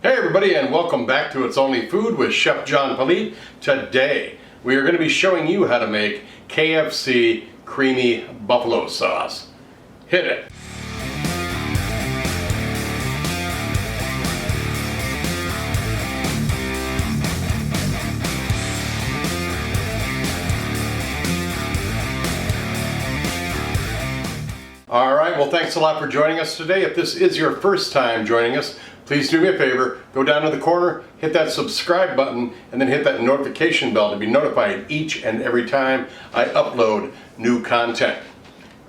Hey everybody, and welcome back to It's Only Food with Chef John Politte. Today we are going to be showing you how to make KFC creamy buffalo sauce. Hit it! Alright, well thanks a lot for joining us today. If this is your first time joining us, please do me a favor, go down to the corner, hit that subscribe button, and then hit that notification bell to be notified each and every time I upload new content.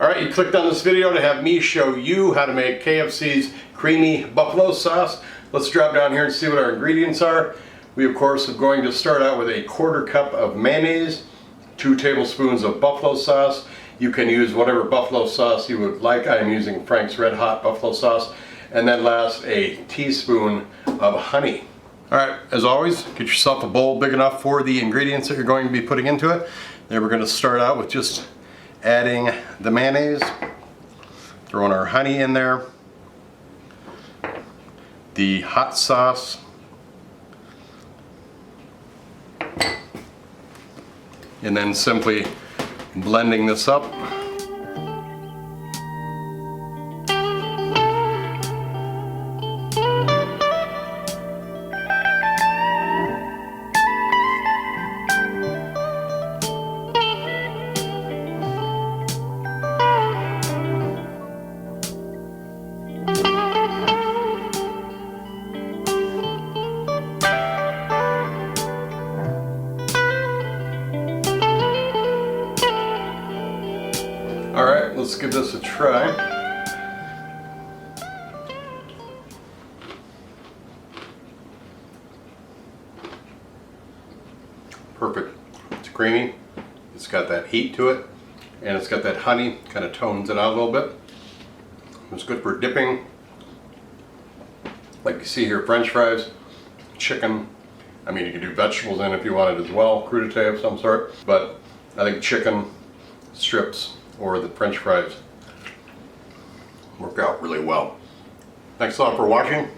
Alright, you clicked on this video to have me show you how to make KFC's creamy buffalo sauce. Let's drop down here and see what our ingredients are. We of course are going to start out with a 1/4 cup of mayonnaise, 2 tablespoons of buffalo sauce. You can use whatever buffalo sauce you would like. I am using Frank's Red Hot buffalo sauce. And then last, a teaspoon of honey. Alright, as always, get yourself a bowl big enough for the ingredients that you're going to be putting into it. Then we're going to start out with just adding the mayonnaise, throwing our honey in there, the hot sauce, and then simply blending this up. Alright, let's give this a try. Perfect. It's creamy, it's got that heat to it, and it's got that honey, kind of tones it out a little bit. It's good for dipping. Like you see here, French fries, chicken. I mean, you can do vegetables in if you wanted as well, crudité of some sort, but I think chicken strips or the French fries work out really well. Thanks a lot for watching.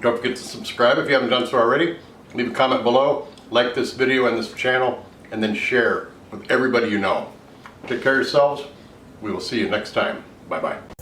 Don't forget to subscribe if you haven't done so already. Leave a comment below, like this video and this channel, and then share with everybody you know. Take care of yourselves. We will see you next time. Bye-bye.